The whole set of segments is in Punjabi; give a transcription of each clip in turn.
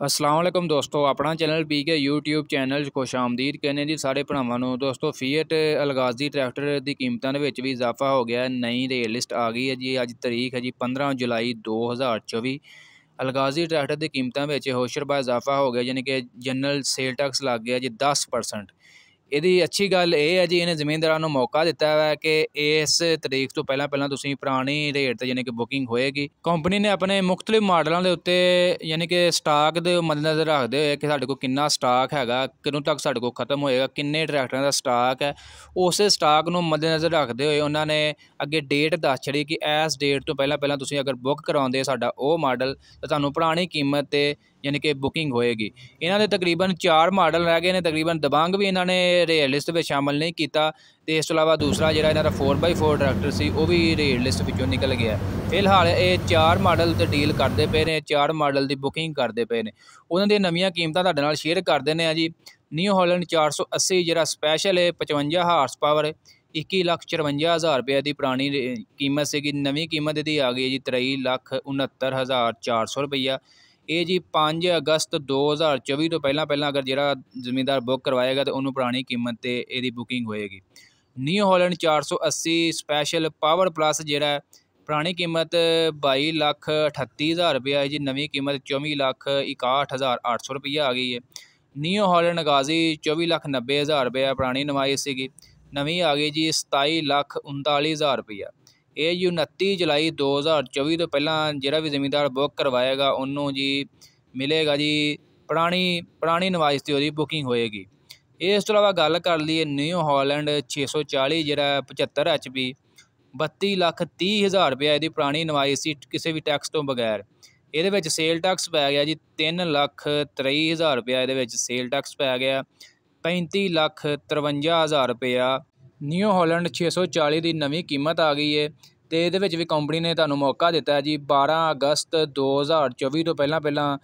अस्सलाम वालेकुम दोस्तों, अपना चैनल पीके यूट्यूब चैनल 'ਚ खुश आमदीਦ ਕਹਿੰਦੇ ਜੀ ਸਾਰੇ ਭਰਾਵਾਂ ਨੂੰ। ਦੋਸਤੋ ਫੀਐਟ ਅਲਗਾਜ਼ੀ ਟਰੈਕਟਰ ਦੀ ਕੀਮਤਾਂ ਦੇ ਵਿੱਚ ਵੀ ਇਜ਼ਾਫਾ ਹੋ ਗਿਆ। ਨਈ ਰੇਟ ਲਿਸਟ ਆ ਗਈ ਹੈ ਜੀ। ਅੱਜ ਤਾਰੀਖ ਹੈ ਜੀ 15 ਜੁਲਾਈ 2024। ਅਲਗਾਜ਼ੀ ਟਰੈਕਟਰ ਦੀ ਕੀਮਤਾਂ ਵਿੱਚ ਹੋਸ਼ਰਬਾ ਇਜ਼ਾਫਾ ਹੋ ਗਿਆ, ਯਾਨੀ ਕਿ ਜਨਰਲ ਸੇਲ ਟੈਕਸ ਲੱਗ ਗਿਆ ਜੀ 10%। ਇਹਦੀ ਅੱਛੀ ਗੱਲ ਇਹ ਹੈ ਜੀ, ਇਹਨੇ ਜ਼ਮੀਨਦਾਰਾਂ ਨੂੰ ਮੌਕਾ ਦਿੱਤਾ ਹੈ ਕਿ ਇਸ ਤਰੀਕ ਤੋਂ ਪਹਿਲਾਂ ਤੁਸੀਂ ਪੁਰਾਣੀ ਰੇਟ 'ਤੇ ਯਾਨੀ ਕਿ ਬੁਕਿੰਗ ਹੋਏਗੀ। ਕੰਪਨੀ ਨੇ ਆਪਣੇ ਮੁਖਤਲਿਫ ਮਾਡਲਾਂ ਦੇ ਉੱਤੇ ਯਾਨੀ ਕਿ ਸਟਾਕ ਦੇ ਮੱਦੇਨਜ਼ਰ ਰੱਖਦੇ ਹੋਏ ਕਿ ਸਾਡੇ ਕੋਲ ਕਿੰਨਾ ਸਟਾਕ ਹੈਗਾ, ਕਦੋਂ ਤੱਕ ਸਾਡੇ ਕੋਲ ਖਤਮ ਹੋਏਗਾ, ਕਿੰਨੇ ਟਰੈਕਟਰਾਂ ਦਾ ਸਟਾਕ ਹੈ, ਉਸੇ ਸਟਾਕ ਨੂੰ ਮੱਦੇਨਜ਼ਰ ਰੱਖਦੇ ਹੋਏ ਉਹਨਾਂ ਨੇ ਅੱਗੇ ਡੇਟ ਦੱਸ ਛੜੀ ਕਿ ਇਸ ਡੇਟ ਤੋਂ ਪਹਿਲਾਂ ਤੁਸੀਂ ਅਗਰ ਬੁੱਕ ਕਰਾਉਂਦੇ ਸਾਡਾ ਉਹ ਮਾਡਲ ਤਾਂ ਤੁਹਾਨੂੰ ਪੁਰਾਣੀ ਕੀਮਤ 'ਤੇ ਯਾਨੀ ਕਿ ਬੁਕਿੰਗ ਹੋਏਗੀ। ਇਹਨਾਂ ਦੇ ਤਕਰੀਬਨ 4 ਮਾਡਲ ਰਹਿ ਗਏ ਨੇ। ਤਕਰੀਬਨ ਦਬੰਗ ਵੀ ਇਹਨਾਂ ਨੇ ਰੇਟ ਲਿਸਟ ਵਿੱਚ ਸ਼ਾਮਲ ਨਹੀਂ ਕੀਤਾ, ਅਤੇ ਇਸ ਤੋਂ ਇਲਾਵਾ ਦੂਸਰਾ ਜਿਹੜਾ ਇਹਨਾਂ ਦਾ 4x4 ਟਰੈਕਟਰ ਸੀ ਉਹ ਵੀ ਰੇਟ ਲਿਸਟ ਵਿੱਚੋਂ ਨਿਕਲ ਗਿਆ। ਫਿਲਹਾਲ ਇਹ 4 ਮਾਡਲ 'ਤੇ ਡੀਲ ਕਰਦੇ ਪਏ ਨੇ, 4 ਮਾਡਲ ਦੀ ਬੁਕਿੰਗ ਕਰਦੇ ਪਏ ਨੇ। ਉਹਨਾਂ ਦੀਆਂ ਨਵੀਆਂ ਕੀਮਤਾਂ ਤੁਹਾਡੇ ਨਾਲ ਸ਼ੇਅਰ ਕਰ ਦਿੰਦੇ ਹਾਂ ਜੀ। ਨਿਊ ਹਾਲੈਂਡ 480 ਜਿਹੜਾ ਸਪੈਸ਼ਲ ਹੈ 55 ਹਾਰਸ ਪਾਵਰ 21,54,000 ਰੁਪਏ ਦੀ ਪੁਰਾਣੀ ਕੀਮਤ ਸੀਗੀ। ਨਵੀਂ ਕੀਮਤ ਇਹਦੀ ਆ ਗਈ ਹੈ ਜੀ 23,69,400 ਰੁਪਈਆ। ਇਹ ਜੀ 5 ਅਗਸਤ 2024 ਤੋਂ ਪਹਿਲਾਂ ਅਗਰ ਜਿਹੜਾ ਜ਼ਮੀਨਦਾਰ ਬੁੱਕ ਕਰਵਾਏਗਾ ਤਾਂ ਉਹਨੂੰ ਪੁਰਾਣੀ ਕੀਮਤ 'ਤੇ ਇਹਦੀ ਬੁਕਿੰਗ ਹੋਏਗੀ। New Holland 480 special power plus ਜਿਹੜਾ ਪੁਰਾਣੀ ਕੀਮਤ 22,38,000 ਰੁਪਇਆ ਹੈ ਜੀ। ਨਵੀਂ ਕੀਮਤ 24,61,800 ਰੁਪਈਆ ਆ ਗਈ ਹੈ। ਨਿਊ ਹਾਲੈਂਡ ਗਾਜ਼ੀ 24,90,000 ਰੁਪਇਆ ਪੁਰਾਣੀ ਨਵਾਈ ਸੀਗੀ। ਨਵੀਂ ਆ ਗਈ ਜੀ 27,39,000 ਰੁਪਈਆ। ਇਹ ਜੀ 29 ਜੁਲਾਈ 2024 ਤੋਂ ਪਹਿਲਾਂ ਜਿਹੜਾ ਵੀ ਜ਼ਮੀਨਦਾਰ ਬੁੱਕ ਕਰਵਾਏਗਾ ਉਹਨੂੰ ਜੀ ਮਿਲੇਗਾ ਜੀ ਪੁਰਾਣੀ ਨਵਾਇਸ਼ 'ਤੇ ਉਹਦੀ ਬੁਕਿੰਗ ਹੋਏਗੀ। ਇਸ ਤੋਂ ਇਲਾਵਾ ਗੱਲ ਕਰ ਲਈਏ ਨਿਊ ਹਾਲੈਂਡ 640 ਜਿਹੜਾ 75 HP 32,30,000 ਰੁਪਇਆ ਇਹਦੀ ਪੁਰਾਣੀ ਨਵਾਇਸ਼ ਸੀ ਕਿਸੇ ਵੀ ਟੈਕਸ ਤੋਂ ਬਗੈਰ। ਇਹਦੇ ਵਿੱਚ ਸੇਲ ਟੈਕਸ ਪੈ ਗਿਆ ਜੀ 3,23,000 ਰੁਪਇਆ। ਇਹਦੇ ਵਿੱਚ ਸੇਲ ਟੈਕਸ ਪੈ ਗਿਆ 35,53,000 ਰੁਪਇਆ। ਨਿਊ ਹਾਲੈਂਡ 640 ਦੀ ਨਵੀਂ ਕੀਮਤ ਆ ਗਈ ਹੈ, ਅਤੇ ਇਹਦੇ ਵਿੱਚ ਵੀ ਕੰਪਨੀ ਨੇ ਤੁਹਾਨੂੰ ਮੌਕਾ ਦਿੱਤਾ ਜੀ 12 ਅਗਸਤ 2024 ਤੋਂ ਪਹਿਲਾਂ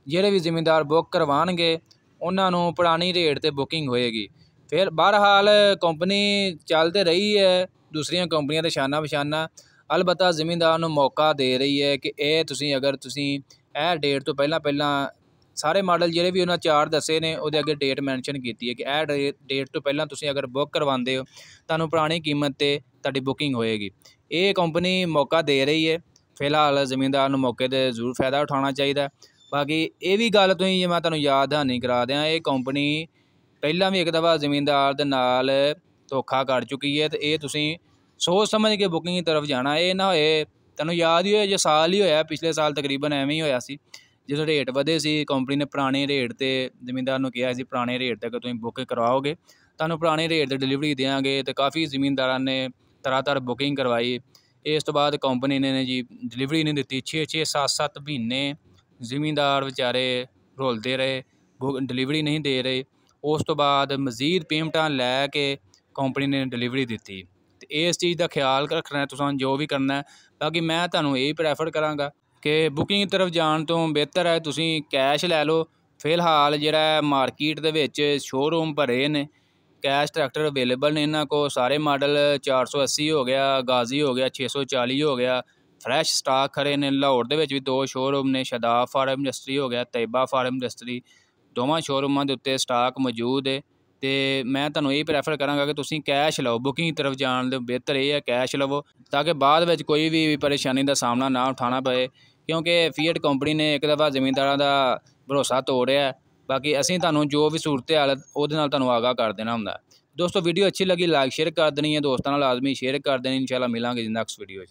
ਜਿਹੜੇ ਵੀ ਜ਼ਿਮੀਂਦਾਰ ਬੁੱਕ ਕਰਵਾਉਣਗੇ ਉਹਨਾਂ ਨੂੰ ਪੁਰਾਣੀ ਰੇਟ 'ਤੇ ਬੁਕਿੰਗ ਹੋਏਗੀ। ਫਿਰ ਬਹਰਹਾਲ ਕੰਪਨੀ ਚੱਲਦੇ ਰਹੀ ਹੈ ਦੂਸਰੀਆਂ ਕੰਪਨੀਆਂ ਦੇ ਸ਼ਾਨਾ ਬਸ਼ਾਨਾ, ਅਲਬੱਤਾ ਜ਼ਿਮੀਂਦਾਰ ਨੂੰ ਮੌਕਾ ਦੇ ਰਹੀ ਹੈ ਕਿ ਅਗਰ ਤੁਸੀਂ ਇਹ ਡੇਟ ਤੋਂ ਪਹਿਲਾਂ ਸਾਰੇ ਮਾਡਲ ਜਿਹੜੇ ਵੀ ਉਹਨਾਂ 4 ਦੱਸੇ ਨੇ ਉਹਦੇ ਅੱਗੇ ਡੇਟ ਮੈਂਸ਼ਨ ਕੀਤੀ ਹੈ ਕਿ ਇਹ ਡੇਟ ਤੋਂ ਪਹਿਲਾਂ ਤੁਸੀਂ ਅਗਰ ਬੁੱਕ ਕਰਵਾਉਂਦੇ ਹੋ ਤੁਹਾਨੂੰ ਪੁਰਾਣੀ ਕੀਮਤ 'ਤੇ ਤੁਹਾਡੀ ਬੁਕਿੰਗ ਹੋਏਗੀ। ਇਹ ਕੰਪਨੀ ਮੌਕਾ ਦੇ ਰਹੀ ਹੈ। ਫਿਲਹਾਲ ਜ਼ਮੀਨਦਾਰ ਨੂੰ ਮੌਕੇ 'ਤੇ ਜ਼ਰੂਰ ਫਾਇਦਾ ਉਠਾਉਣਾ ਚਾਹੀਦਾ। ਬਾਕੀ ਇਹ ਵੀ ਗੱਲ ਤੁਸੀਂ ਜੇ ਮੈਂ ਤੁਹਾਨੂੰ ਯਾਦ ਦਹਾਨੀ ਕਰਾ ਦਿਆਂ, ਇਹ ਕੰਪਨੀ ਪਹਿਲਾਂ ਵੀ ਇੱਕ ਦਫਾ ਜ਼ਮੀਨਦਾਰ ਦੇ ਨਾਲ ਧੋਖਾ ਕਰ ਚੁੱਕੀ ਹੈ, ਅਤੇ ਇਹ ਤੁਸੀਂ ਸੋਚ ਸਮਝ ਕੇ ਬੁਕਿੰਗ ਦੀ ਤਰਫ ਜਾਣਾ। ਇਹ ਨਾ ਹੋਏ ਤੁਹਾਨੂੰ ਯਾਦ ਹੀ ਹੋਏ ਜੇ ਸਾਲ ਹੀ ਹੋਇਆ, ਪਿਛਲੇ ਸਾਲ ਤਕਰੀਬਨ ਐਵੇਂ ਹੀ ਹੋਇਆ ਸੀ। ਜਦੋਂ ਰੇਟ ਵਧੇ ਸੀ ਕੰਪਨੀ ਨੇ ਪੁਰਾਣੇ ਰੇਟ 'ਤੇ ਜ਼ਮੀਨਦਾਰ ਨੂੰ ਕਿਹਾ ਸੀ ਪੁਰਾਣੇ ਰੇਟ 'ਤੇ ਅਗਰ ਤੁਸੀਂ ਬੁੱਕ ਕਰਵਾਓਗੇ ਤੁਹਾਨੂੰ ਪੁਰਾਣੇ ਰੇਟ 'ਤੇ ਡਿਲੀਵਰੀ ਦੇਵਾਂਗੇ, ਅਤੇ ਕਾਫੀ ਜ਼ਮੀਨਦਾਰਾਂ ਨੇ ਤਰ ਬੁਕਿੰਗ ਕਰਵਾਈ। ਇਸ ਤੋਂ ਬਾਅਦ ਕੰਪਨੀ ਨੇ ਜੀ ਡਿਲੀਵਰੀ ਨਹੀਂ ਦਿੱਤੀ। 6-6 7-7 ਮਹੀਨੇ ਜ਼ਿਮੀਂਦਾਰ ਵਿਚਾਰੇ ਰੁਲਦੇ ਰਹੇ, ਡਿਲੀਵਰੀ ਨਹੀਂ ਦੇ ਰਹੇ। ਉਸ ਤੋਂ ਬਾਅਦ ਮਜ਼ੀਦ ਪੇਮੈਂਟਾਂ ਲੈ ਕੇ ਕੰਪਨੀ ਨੇ ਡਿਲੀਵਰੀ ਦਿੱਤੀ, ਅਤੇ ਇਸ ਚੀਜ਼ ਦਾ ਖਿਆਲ ਰੱਖਣਾ ਤੁਸੀਂ ਜੋ ਵੀ ਕਰਨਾ। ਬਾਕੀ ਮੈਂ ਤੁਹਾਨੂੰ ਇਹ ਪ੍ਰੈਫਰ ਕਰਾਂਗਾ ਕਿ ਬੁਕਿੰਗ ਤਰਫ ਜਾਣ ਤੋਂ ਬਿਹਤਰ ਹੈ ਤੁਸੀਂ ਕੈਸ਼ ਲੈ ਲਓ। ਫਿਲਹਾਲ ਜਿਹੜਾ ਮਾਰਕੀਟ ਦੇ ਵਿੱਚ ਸ਼ੋਅਰੂਮ ਭਰੇ ਨੇ, ਕੈਸ਼ ਟਰੈਕਟਰ ਅਵੇਲੇਬਲ ਨੇ ਇਹਨਾਂ ਕੋਲ। ਸਾਰੇ ਮਾਡਲ 480 ਹੋ ਗਿਆ, ਗਾਜ਼ੀ ਹੋ ਗਿਆ, 640 ਹੋ ਗਿਆ, ਫਰੈਸ਼ ਸਟਾਕ ਖਰੇ ਨੇ। ਲਾਹੌਰ ਦੇ ਵਿੱਚ ਵੀ 2 ਸ਼ੋਅਰੂਮ ਨੇ, ਸ਼ਾਦਾਬ ਫਾਰਮ ਇੰਡਸਟਰੀ ਹੋ ਗਿਆ, ਤੈਯਬਾ ਫਾਰਮ ਇੰਡਸਟਰੀ। ਦੋਵਾਂ ਸ਼ੋਅਰੂਮਾਂ ਦੇ ਉੱਤੇ ਸਟਾਕ ਮੌਜੂਦ ਹੈ, ਅਤੇ ਮੈਂ ਤੁਹਾਨੂੰ ਇਹ ਪ੍ਰੈਫਰ ਕਰਾਂਗਾ ਕਿ ਤੁਸੀਂ ਕੈਸ਼ ਲਓ। ਬੁਕਿੰਗ ਤਰਫ ਜਾਣ ਦੇ ਬਿਹਤਰ ਇਹ ਹੈ ਕੈਸ਼ ਲਵੋ, ਤਾਂ ਕਿ ਬਾਅਦ ਵਿੱਚ ਕੋਈ ਵੀ ਪਰੇਸ਼ਾਨੀ ਦਾ ਸਾਹਮਣਾ ਨਾ ਉਠਾਉਣਾ ਪਏ, ਕਿਉਂਕਿ ਫੀਐਟ ਕੰਪਨੀ ਨੇ ਇੱਕ ਦਫਾ ਜ਼ਮੀਨਦਾਰਾਂ ਦਾ ਭਰੋਸਾ ਤੋੜਿਆ। ਬਾਕੀ ਅਸੀਂ ਤੁਹਾਨੂੰ ਜੋ ਵੀ ਸੂਰਤ ਹਾਲ ਉਹਦੇ ਨਾਲ ਤੁਹਾਨੂੰ ਆਗਾਹ ਕਰ ਦੇਣਾ ਹੁੰਦਾ। ਦੋਸਤੋ ਵੀਡੀਓ ਅੱਛੀ ਲੱਗੀ ਲਾਈਕ ਸ਼ੇਅਰ ਕਰ ਦੇਣੀ ਹੈ, ਦੋਸਤਾਂ ਨਾਲ ਲਾਜ਼ਮੀ ਸ਼ੇਅਰ ਕਰ ਦੇਣੀ। ਇਨਸ਼ਾਅੱਲਾ ਮਿਲਾਂਗੇ ਜੀ ਨੈਕਸਟ ਵੀਡੀਓ 'ਚ।